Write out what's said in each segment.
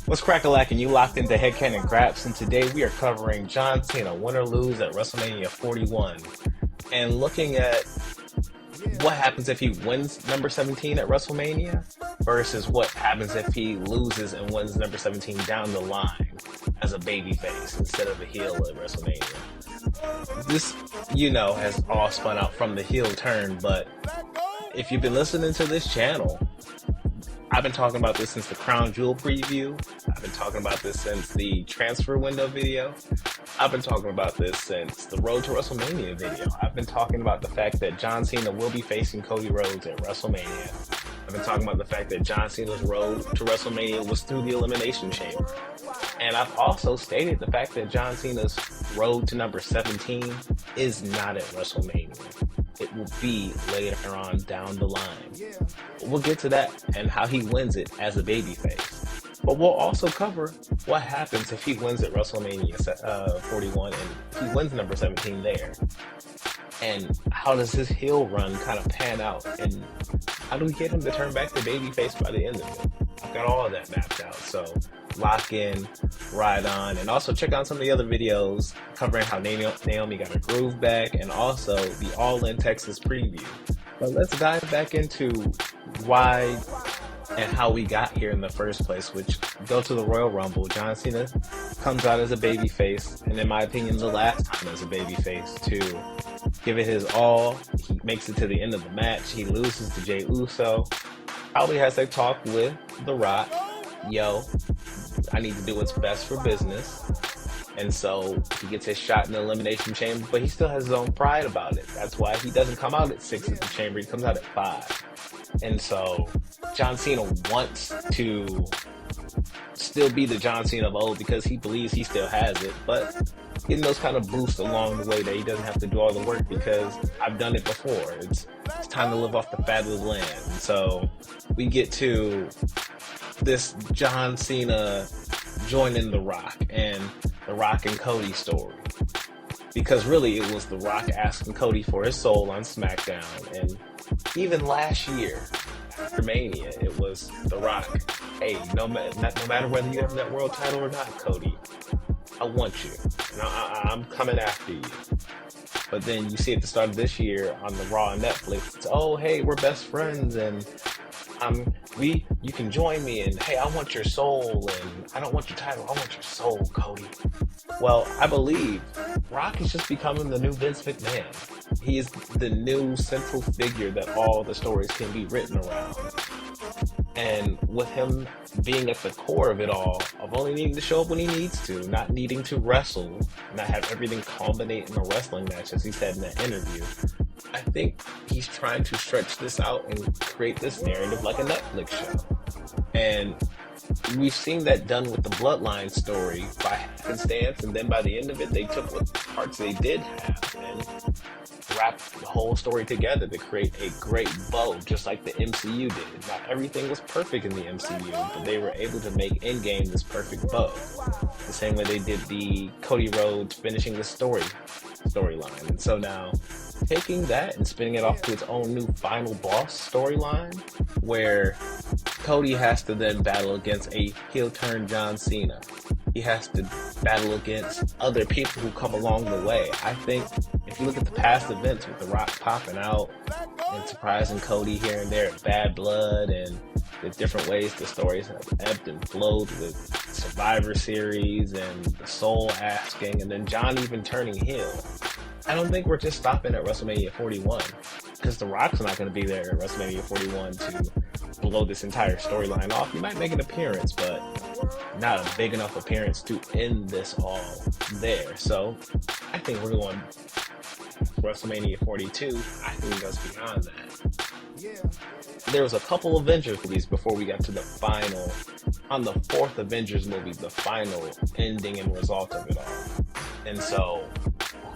What's crack-a-lack, and you locked into Headcanon Graps, and today we are covering John Cena, win or lose at WrestleMania 41, and looking at what happens if he wins number 17 at WrestleMania versus what happens if he loses and wins number 17 down the line as a babyface instead of a heel at WrestleMania. This, has all spun out from the heel turn, but if you've been listening to this channel, I've been talking about this since the Crown Jewel preview. I've been talking about this since the transfer window video. I've been talking about this since the Road to WrestleMania video. I've been talking about the fact that John Cena will be facing Cody Rhodes at WrestleMania. I've been talking about the fact that John Cena's road to WrestleMania was through the Elimination Chamber. And I've also stated the fact that John Cena's road to number 17 is not at WrestleMania. It will be later on down the line. We'll get to that and how he wins it as a babyface. But we'll also cover what happens if he wins at WrestleMania 41 and he wins number 17 there. And how does his heel run kind of pan out? And how do we get him to turn back to babyface by the end of it? I've got all of that mapped out. So lock in, ride on, and also check out some of the other videos covering how Naomi got her groove back and also the All In Texas preview. But let's dive back into why and how we got here in the first place, which go to the Royal Rumble. John Cena comes out as a babyface, and in my opinion, the last time as a babyface to give it his all. He makes it to the end of the match. He loses to Jey Uso. Probably has a talk with The Rock. Yo, I need to do what's best for business. And so he gets his shot in the Elimination Chamber, but he still has his own pride about it. That's why he doesn't come out at 6 at the Chamber. He comes out at 5. And so John Cena wants to still be the John Cena of old because he believes he still has it, but getting those kind of boosts along the way that he doesn't have to do all the work because I've done it before. It's time to live off the fat of the land. And so we get to this John Cena joining The Rock and The Rock and Cody story. Because really it was The Rock asking Cody for his soul on SmackDown, and even last year after Mania, it was The Rock. Hey, no matter whether you have that world title or not, Cody, I want you. And I'm coming after you. But then you see at the start of this year on the Raw and Netflix, it's, oh, hey, we're best friends, and you can join me, and hey, I want your soul, and I don't want your title, I want your soul, Cody. Well, I believe Rock is just becoming the new Vince McMahon. He is the new central figure that all the stories can be written around. And with him being at the core of it all, of only needing to show up when he needs to, not needing to wrestle, not have everything culminate in a wrestling match, as he said in that interview, I think he's trying to stretch this out and create this narrative like a Netflix show. And we've seen that done with the Bloodline story by happenstance, and then by the end of it, they took what parts they did have and wrapped the whole story together to create a great bow, just like the MCU did. Not everything was perfect in the MCU, but they were able to make Endgame this perfect bow. The same way they did the Cody Rhodes finishing the storyline. And so now, taking that and spinning it off to its own new final boss storyline, where Cody has to then battle against a heel turn John Cena. He has to battle against other people who come along the way. I think if you look at the past events with The Rock popping out and surprising Cody here and there at Bad Blood, and the different ways the stories have ebbed and flowed with Survivor Series and the Soul asking, and then John even turning heel. I don't think we're just stopping at WrestleMania 41, because The Rock's not going to be there at WrestleMania 41 to blow this entire storyline off. He might make an appearance, but not a big enough appearance to end this all there. So I think we're going WrestleMania 42. I think it goes beyond that. There was a couple Avengers movies before we got to the final, on the fourth Avengers movie, the final ending and result of it all. And so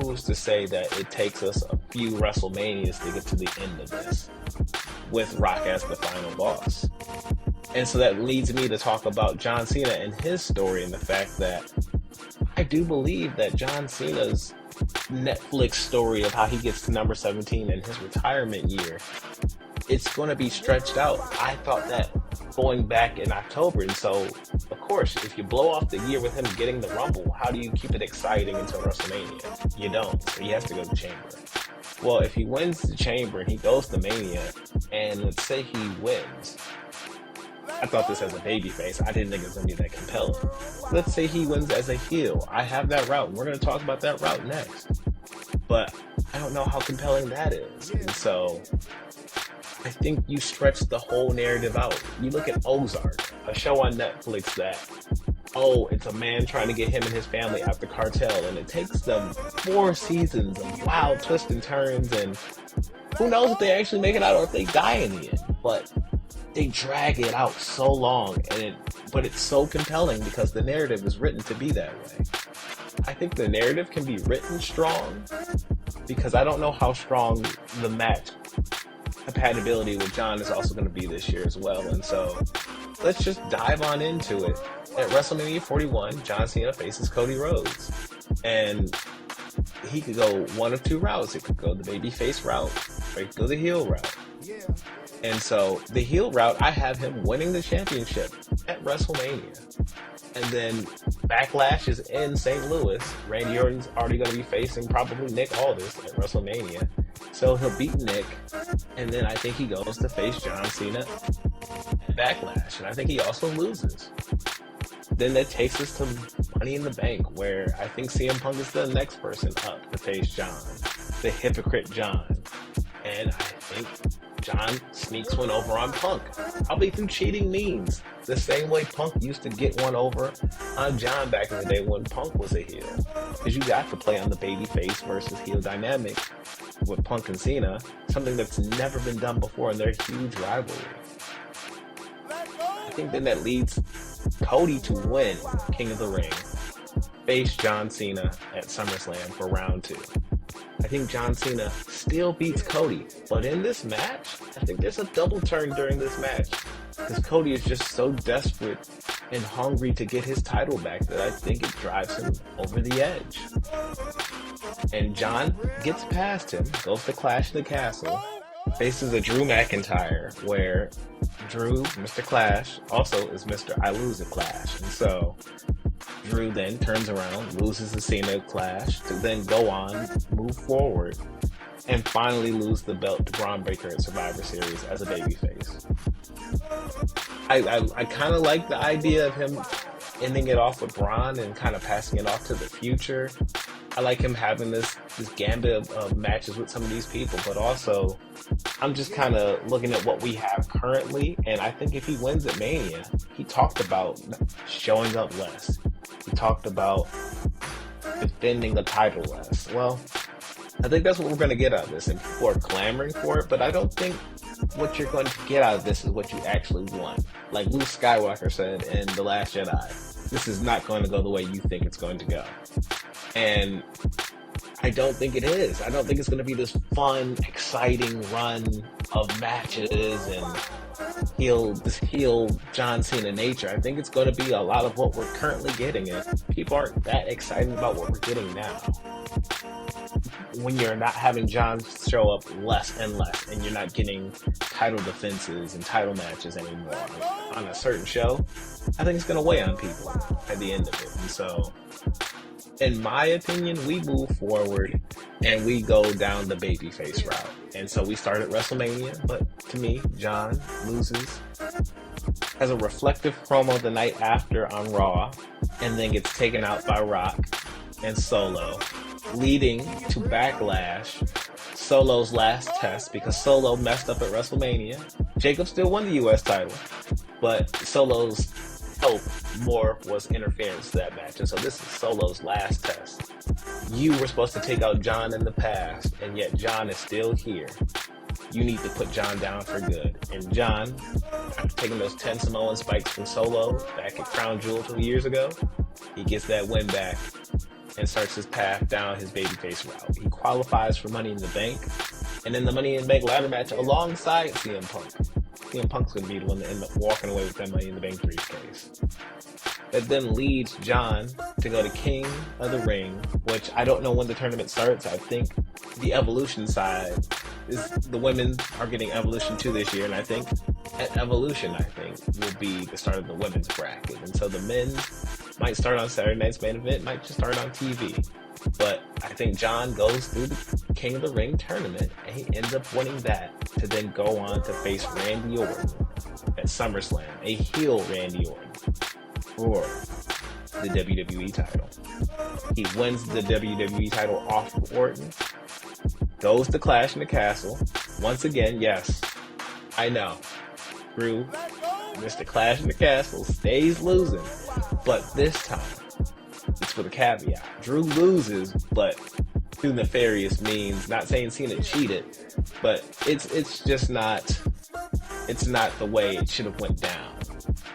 who's to say that it takes us a few WrestleManias to get to the end of this with Rock as the final boss? And so that leads me to talk about John Cena and his story, and the fact that I do believe that John Cena's Netflix story of how he gets to number 17 in his retirement year, it's going to be stretched out. I thought that going back in October. And so, of course, if you blow off the year with him getting the Rumble, how do you keep it exciting until WrestleMania? You don't. So he has to go to Chamber. Well, if he wins the Chamber and he goes to Mania, and let's say he wins, I thought this as a babyface. I didn't think it was going to be that compelling. Let's say he wins as a heel. I have that route, and we're going to talk about that route next. But I don't know how compelling that is. And so I think you stretch the whole narrative out. You look at Ozark, a show on Netflix that, it's a man trying to get him and his family out the cartel, and it takes them 4 seasons of wild twists and turns, and who knows if they actually make it out or if they die in the end. But they drag it out so long, but it's so compelling because the narrative is written to be that way. I think the narrative can be written strong because I don't know how strong the match compatibility with John is also going to be this year as well. And so let's just dive on into it. At WrestleMania 41, John Cena faces Cody Rhodes. And he could go one of 2 routes. He could go the babyface route, or he could go the heel route. And so the heel route, I have him winning the championship at WrestleMania. And then Backlash is in St. Louis. Randy Orton's already going to be facing probably Nick Aldis at WrestleMania. So he'll beat Nick. And then I think he goes to face John Cena at Backlash. And I think he also loses. Then that takes us to Money in the Bank, where I think CM Punk is the next person up to face John. The hypocrite John. And I think John sneaks one over on Punk. Probably through cheating means. The same way Punk used to get one over on John back in the day when Punk was a heel. Because you got to play on the babyface versus heel dynamic with Punk and Cena. Something that's never been done before in their huge rivalry. I think then that leads Cody to win King of the Ring. Face John Cena at SummerSlam for round 2. I think John Cena still beats Cody, but in this match, I think there's a double turn during this match because Cody is just so desperate and hungry to get his title back that I think it drives him over the edge. And John gets past him, goes to Clash of the Castle, faces a Drew McIntyre, where Drew, Mr. Clash, also is Mr. I Lose at Clash. And so Drew then turns around, loses the Cena Clash, to then go on, move forward, and finally lose the belt to Braun Breaker at Survivor Series as a babyface. I kind of like the idea of him ending it off with Braun and kind of passing it off to the future. I like him having this gambit of matches with some of these people, but also I'm just kind of looking at what we have currently, and I think if he wins at Mania, he talked about showing up less. He talked about defending the title less. Well, I think that's what we're going to get out of this, and people are clamoring for it, but I don't think what you're going to get out of this is what you actually want. Like Luke Skywalker said in The Last Jedi, this is not going to go the way you think it's going to go. And I don't think it is. I don't think it's going to be this fun, exciting run of matches and this heel John Cena nature. I think it's going to be a lot of what we're currently getting, and people aren't that excited about what we're getting now. When you're not having John show up less and less, and you're not getting title defenses and title matches anymore on a certain show, I think it's going to weigh on people at the end of it. And so, in my opinion, we move forward and we go down the babyface route. And so we start at WrestleMania, but to me, John loses, has a reflective promo the night after on Raw, and then gets taken out by Rock and Solo, leading to Backlash, Solo's last test, because Solo messed up at WrestleMania. Jacob still won the US title, but Solo's help more was interference to that match. And so this is Solo's last test. You were supposed to take out John in the past, and yet John is still here. You need to put John down for good. And John, after taking those 10 Samoan spikes from Solo back at Crown Jewel 2 years ago, he gets that win back and starts his path down his babyface route. He qualifies for Money in the Bank, and in the Money in the Bank ladder match alongside CM Punk. CM Punk's going to be the one to end up walking away with that Money in the Bank briefcase. That then leads John to go to King of the Ring, which I don't know when the tournament starts. I think the Evolution side is the women are getting Evolution 2 this year, and I think at Evolution, I think, will be the start of the women's bracket. And so the men might start on Saturday night's main event, might just start on TV. But I think John goes through the King of the Ring tournament, and he ends up winning that to then go on to face Randy Orton at SummerSlam, a heel Randy Orton, for the WWE title. He wins the WWE title off of Orton, goes to Clash in the Castle. Once again, yes, I know, Drew, Mr. Clash in the Castle, stays losing, but this time, it's with a caveat. Drew loses, but through nefarious means. Not saying Cena cheated, but it's just not, it's not the way it should have went down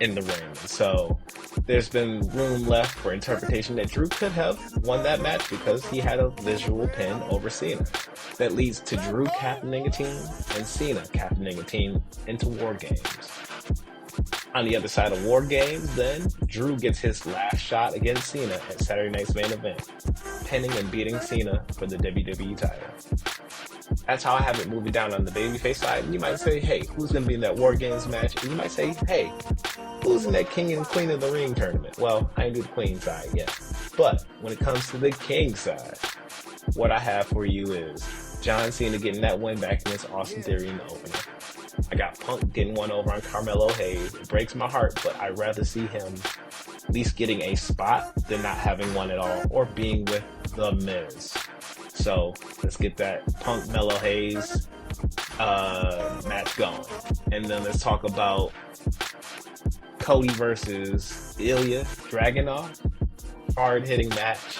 in the ring. So there's been room left for interpretation that Drew could have won that match because he had a visual pin over Cena. That leads to Drew captaining a team and Cena captaining a team into War Games. On the other side of War Games, then, Drew gets his last shot against Cena at Saturday night's main event, pinning and beating Cena for the WWE title. That's how I have it moving down on the babyface side. And you might say, hey, who's going to be in that War Games match? And you might say, hey, who's in that King and Queen of the Ring tournament? Well, I ain't do the Queen side yet. But when it comes to the King side, what I have for you is John Cena getting that win back against Austin Theory in the opener. I got Punk getting one over on Carmelo Hayes. It breaks my heart, but I'd rather see him at least getting a spot than not having one at all, or being with The Miz. So let's get that Punk Melo Hayes match going. And then let's talk about Cody versus Ilya Dragunov. Hard-hitting match.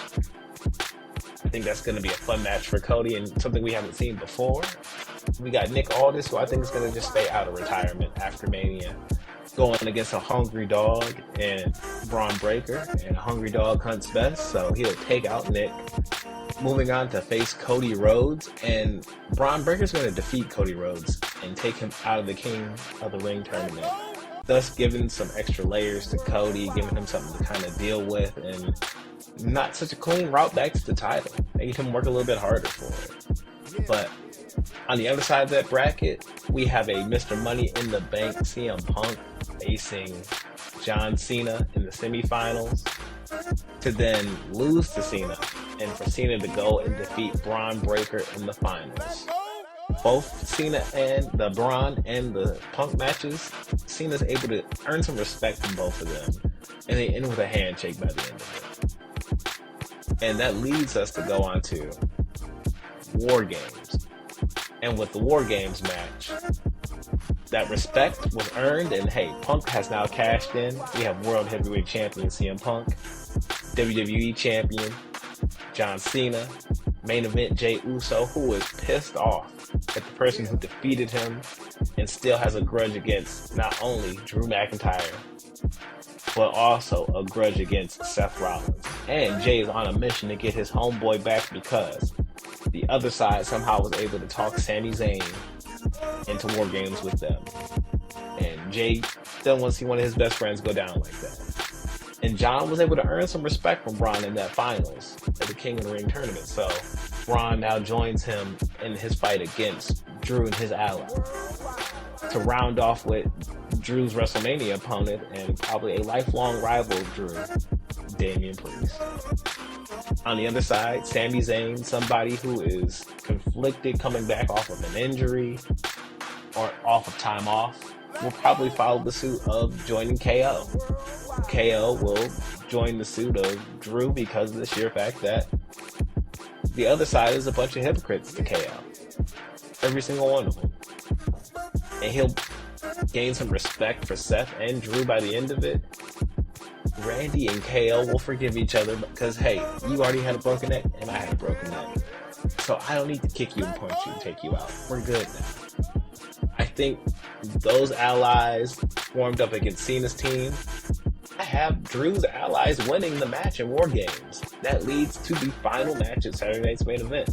I think that's going to be a fun match for Cody and something we haven't seen before. We got Nick Aldis, who I think is going to just stay out of retirement after Mania, going against a hungry dog and Braun Breaker, and a hungry dog hunts best, so he'll take out Nick. Moving on to face Cody Rhodes, and Braun Breaker's going to defeat Cody Rhodes and take him out of the King of the Ring tournament, thus giving some extra layers to Cody, giving him something to kind of deal with, and not such a clean route back to the title. Made him work a little bit harder for it. But on the other side of that bracket, we have a Mr. Money in the Bank CM Punk facing John Cena in the semifinals to then lose to Cena, and for Cena to go and defeat Braun Breaker in the finals. Both Cena and the Braun and the Punk matches, Cena's able to earn some respect from both of them, and they end with a handshake by the end of it. And that leads us to go on to War Games. And with the War Games match, that respect was earned, and hey, Punk has now cashed in. We have World Heavyweight Champion CM Punk, WWE Champion John Cena, main event Jey Uso, who is pissed off at the person who defeated him and still has a grudge against not only Drew McIntyre, but also a grudge against Seth Rollins. And Jay is on a mission to get his homeboy back because the other side somehow was able to talk Sami Zayn into War Games with them. And Jay still wants to see one of his best friends go down like that. And John was able to earn some respect from Braun in that finals at the King of the Ring tournament. So Braun now joins him in his fight against Drew and his ally, to round off with Drew's WrestleMania opponent and probably a lifelong rival of Drew, Damian Priest. On the other side, Sami Zayn, somebody who is conflicted coming back off of an injury or off of time off, will probably follow the suit of joining KO. KO will join the suit of Drew because of the sheer fact that the other side is a bunch of hypocrites to KO. Every single one of them. And he'll gain some respect for Seth and Drew by the end of it. Randy and KO will forgive each other because, hey, you already had a broken neck and I had a broken neck. So I don't need to kick you and punch you and take you out. We're good now. I think those allies formed up against Cena's team. I have Drew's allies winning the match in War Games. That leads to the final match at Saturday night's main event,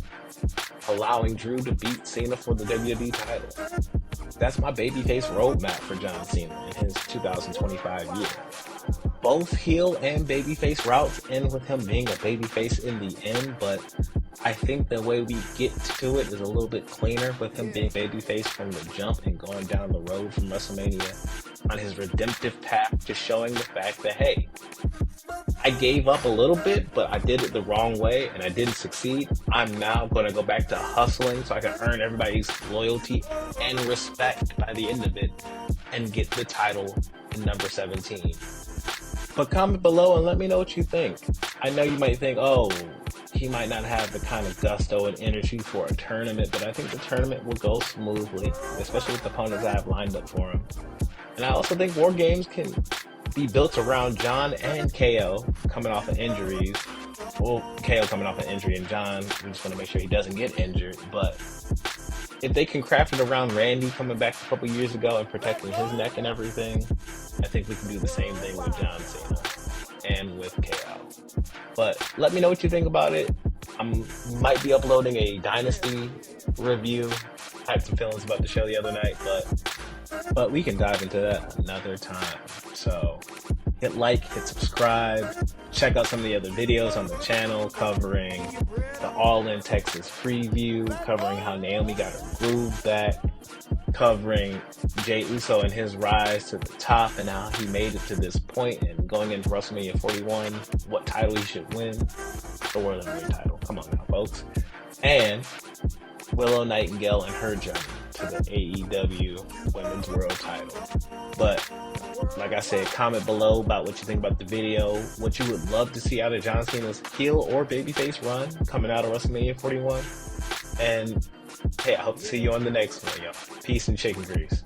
allowing Drew to beat Cena for the WWE title. That's my babyface roadmap for John Cena in his 2025 year. Both heel and babyface routes end with him being a babyface in the end, but I think the way we get to it is a little bit cleaner with him being babyface from the jump and going down the road from WrestleMania on his redemptive path, just showing the fact that, hey, I gave up a little bit, but I did it the wrong way and I didn't succeed. I'm now going to go back to hustling so I can earn everybody's loyalty and respect by the end of it and get the title in number 17. But comment below and let me know what you think. I know you might think, oh, he might not have the kind of gusto and energy for a tournament, but I think the tournament will go smoothly, especially with the opponents I have lined up for him. And I also think War Games can be built around John and KO coming off of injuries. Well, KO coming off an injury and John, we just want to make sure he doesn't get injured. But if they can craft it around Randy coming back a couple years ago and protecting his neck and everything, I think we can do the same thing with John Cena and with KO. But let me know what you think about it. I might be uploading a Dynasty review. I had some feelings about the show the other night, but we can dive into that another time. So hit like, hit subscribe, check out some of the other videos on the channel covering the All In Texas preview, covering how Naomi got her groove back, covering Jey Uso and his rise to the top and how he made it to this point and going into WrestleMania 41, what title he should win, the World Heavyweight title. Come on now, folks. And Willow Nightingale and her journey to the AEW Women's World title. But like I said, comment below about what you think about the video, what you would love to see out of John Cena's heel or babyface run coming out of WrestleMania 41. And hey, I hope to see you on the next one, y'all. Peace and chicken grease.